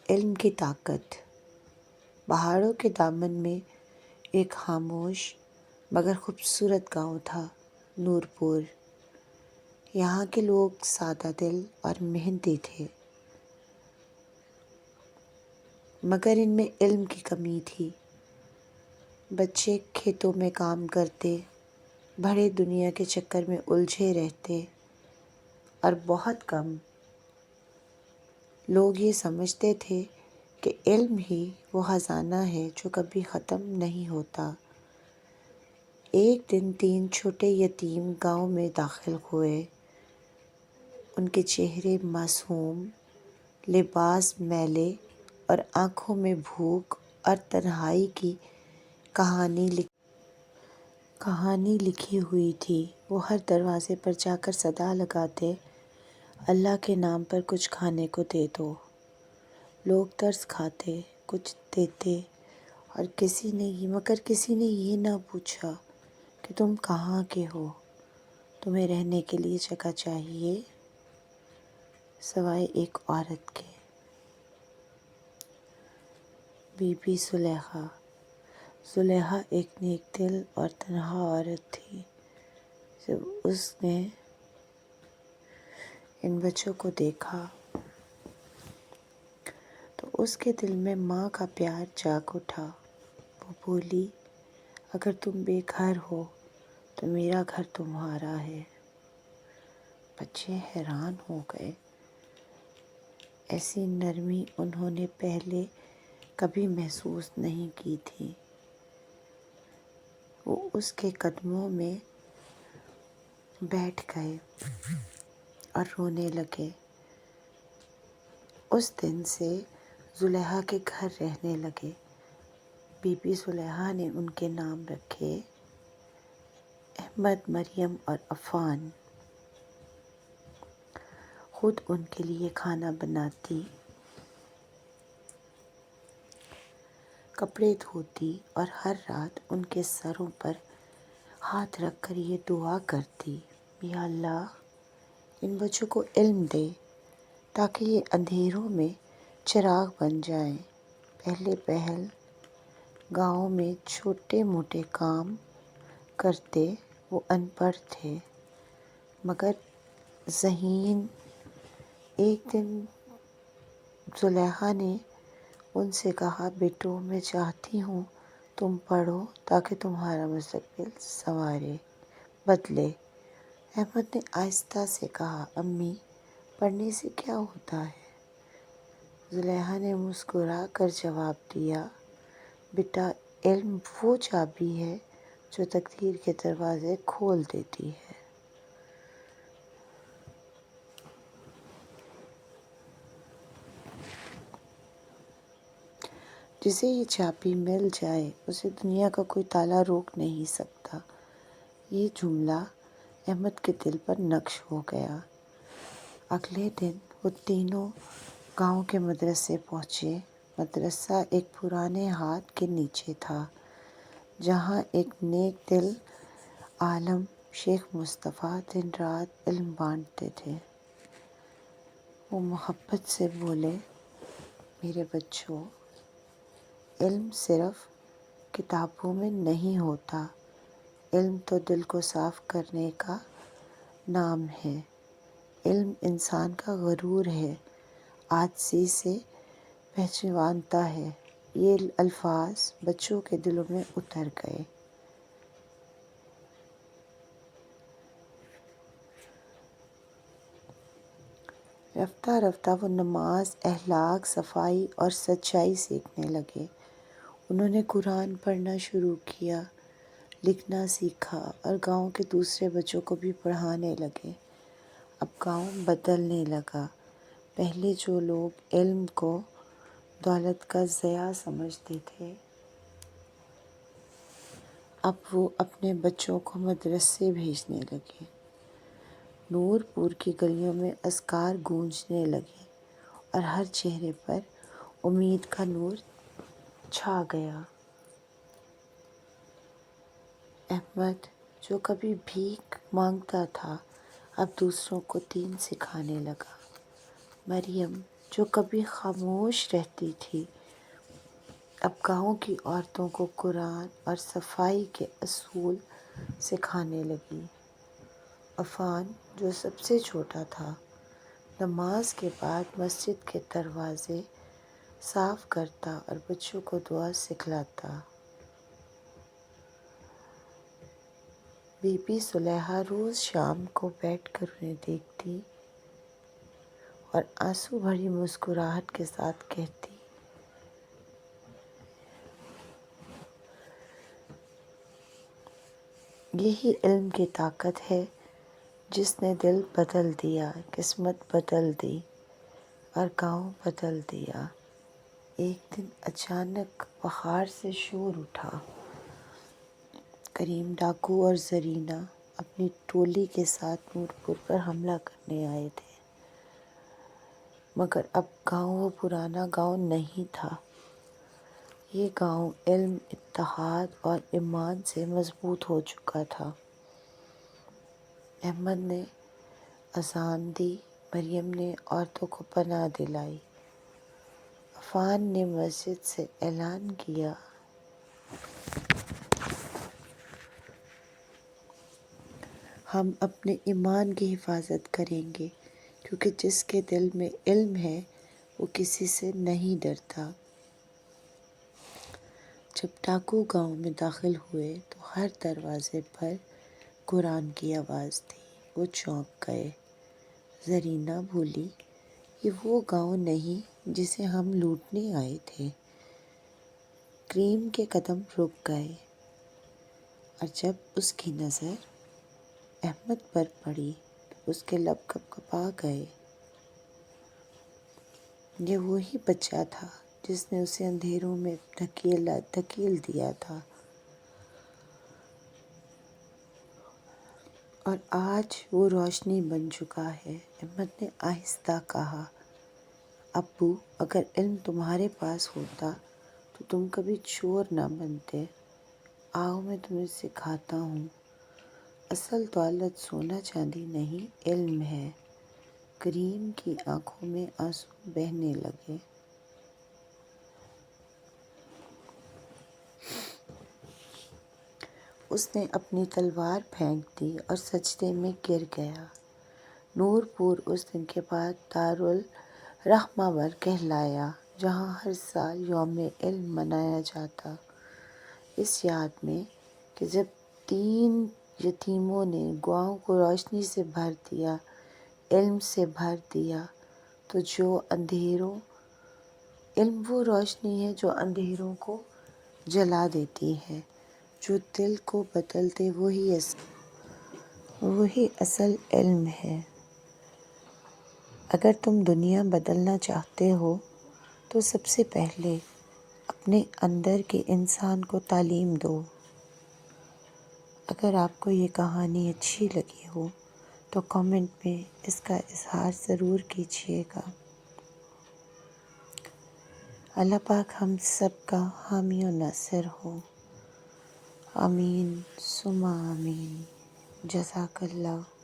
علم کی طاقت۔ پہاڑوں کے دامن میں ایک خاموش مگر خوبصورت گاؤں تھا، نور پور۔ یہاں کے لوگ سادہ دل اور محنتی تھے، مگر ان میں علم کی کمی تھی۔ بچے کھیتوں میں کام کرتے، بڑے دنیا کے چکر میں الجھے رہتے، اور بہت کم لوگ یہ سمجھتے تھے کہ علم ہی وہ خزانہ ہے جو کبھی ختم نہیں ہوتا۔ ایک دن 3 چھوٹے یتیم گاؤں میں داخل ہوئے۔ ان کے چہرے معصوم، لباس میلے اور آنکھوں میں بھوک اور تنہائی کی کہانی لکھی ہوئی تھی۔ وہ ہر دروازے پر جا کر صدا لگاتے، اللہ کے نام پر کچھ کھانے کو دے دو۔ لوگ ترس کھاتے، کچھ دیتے، اور مگر کسی نے یہ نہ پوچھا کہ تم کہاں کے ہو، تمہیں رہنے کے لیے جگہ چاہیے، سوائے ایک عورت کے۔ Be be Zulaikha. زلیخا ایک نیک دل اور تنہا عورت تھی۔ جب اس نے ان بچوں کو دیکھا تو اس کے دل میں ماں کا پیار جاگ اٹھا۔ وہ بولی، اگر تم بے گھر ہو تو میرا گھر تمہارا ہے۔ بچے حیران ہو گئے، ایسی نرمی انہوں نے پہلے کبھی محسوس نہیں کی تھی۔ وہ اس کے قدموں میں بیٹھ گئے اور رونے لگے۔ اس دن سے زلیخا کے گھر رہنے لگے۔ بی بی زلیخا نے ان کے نام رکھے احمد، مریم اور عفان۔ خود ان کے لیے کھانا بناتی، کپڑے دھوتی اور ہر رات ان کے سروں پر ہاتھ رکھ کر یہ دعا کرتی، یا اللہ ان بچوں کو علم دے تاکہ یہ اندھیروں میں چراغ بن جائیں۔ پہل گاؤں میں چھوٹے موٹے کام کرتے، وہ ان پڑھ تھے مگر ذہین۔ ایک دن زلیخا نے ان سے کہا، بیٹو میں چاہتی ہوں تم پڑھو تاکہ تمہارا مستقبل بدلے۔ احمد نے آہستہ سے کہا، امی پڑھنے سے کیا ہوتا ہے؟ زلیخا نے مسکرا کر جواب دیا، بیٹا علم وہ چابی ہے جو تقدیر کے دروازے کھول دیتی ہے۔ جسے یہ چابی مل جائے اسے دنیا کا کوئی تالا روک نہیں سکتا۔ یہ جملہ احمد کے دل پر نقش ہو گیا۔ اگلے دن وہ تینوں گاؤں کے مدرسے پہنچے۔ مدرسہ ایک پرانے ہاتھ کے نیچے تھا، جہاں ایک نیک دل عالم شیخ مصطفیٰ دن رات علم بانٹتے تھے۔ وہ محبت سے بولے، میرے بچوں، علم صرف کتابوں میں نہیں ہوتا، علم تو دل کو صاف کرنے کا نام ہے۔ علم انسان کا غرور ہے، عاجزی سے پہچانتا ہے۔ یہ الفاظ بچوں کے دلوں میں اتر گئے۔ رفتہ رفتہ وہ نماز، اخلاق، صفائی اور سچائی سیکھنے لگے۔ انہوں نے قرآن پڑھنا شروع کیا، لکھنا سیکھا اور گاؤں کے دوسرے بچوں کو بھی پڑھانے لگے۔ اب گاؤں بدلنے لگا۔ پہلے جو لوگ علم کو دولت کا ذریعہ سمجھتے تھے، اب وہ اپنے بچوں کو مدرسے بھیجنے لگے۔ نور پور کی گلیوں میں اذکار گونجنے لگے اور ہر چہرے پر امید کا نور چھا گیا۔ احمد جو کبھی بھیک مانگتا تھا، اب دوسروں کو دین سکھانے لگا۔ مریم جو کبھی خاموش رہتی تھی اب گاؤں کی عورتوں کو قرآن اور صفائی کے اصول سکھانے لگی۔ عفان جو سب سے چھوٹا تھا نماز کے بعد مسجد کے دروازے صاف کرتا اور بچوں کو دعا سکھلاتا۔ بی بی زلیخا روز شام کو بیٹھ کر انہیں دیکھتی اور آنسو بھری مسکراہٹ کے ساتھ کہتی، یہی علم کی طاقت ہے جس نے دل بدل دیا، قسمت بدل دی اور گاؤں بدل دیا۔ ایک دن اچانک پہاڑ سے شور اٹھا۔ کریم ڈاکو اور زرینہ اپنی ٹولی کے ساتھ نور پور پر حملہ کرنے آئے تھے، مگر اب گاؤں وہ پرانا گاؤں نہیں تھا۔ یہ گاؤں علم، اتحاد اور ایمان سے مضبوط ہو چکا تھا۔ احمد نے اذان دی، مریم نے عورتوں کو پناہ دلائی، عفان نے مسجد سے اعلان کیا، ہم اپنے ایمان کی حفاظت کریں گے کیونکہ جس کے دل میں علم ہے وہ کسی سے نہیں ڈرتا۔ جب ڈاکو گاؤں میں داخل ہوئے تو ہر دروازے پر قرآن کی آواز تھی۔ وہ چونک گئے۔ زرینہ بولی، یہ وہ گاؤں نہیں جسے ہم لوٹنے آئے تھے۔ کریم کے قدم رک گئے اور جب اس کی نظر احمد پر پڑی تو اس کے لب کپ کپا گئے۔ یہ وہی بچہ تھا جس نے اسے اندھیروں میں دھکیل دیا تھا، اور آج وہ روشنی بن چکا ہے۔ احمد نے آہستہ کہا، ابو، اگر علم تمہارے پاس ہوتا تو تم کبھی چور نہ بنتے۔ آؤ میں تمہیں سکھاتا ہوں، اصل دولت سونا چاندی نہیں، علم ہے۔ کریم کی آنکھوں میں آنسو بہنے لگے۔ اس نے اپنی تلوار پھینک دی اور سجدے میں گر گیا۔ نور پور اس دن کے بعد دارالرحمہ کہلایا، جہاں ہر سال یوم علم منایا جاتا، اس یاد میں کہ جب 3 یتیموں نے گاؤں کو روشنی سے بھر دیا، علم سے بھر دیا، تو علم وہ روشنی ہے جو اندھیروں کو جلا دیتی ہے، جو دل کو بدل دے، وہی اصل علم ہے۔ اگر تم دنیا بدلنا چاہتے ہو تو سب سے پہلے اپنے اندر کے انسان کو تعلیم دو۔ اگر آپ کو یہ کہانی اچھی لگی ہو تو کامنٹ میں اس کا اظہار ضرور کیجیے گا۔ اللہ پاک ہم سب کا حامی و ناصر ہو۔ آمین ثم آمین۔ جزاک اللہ۔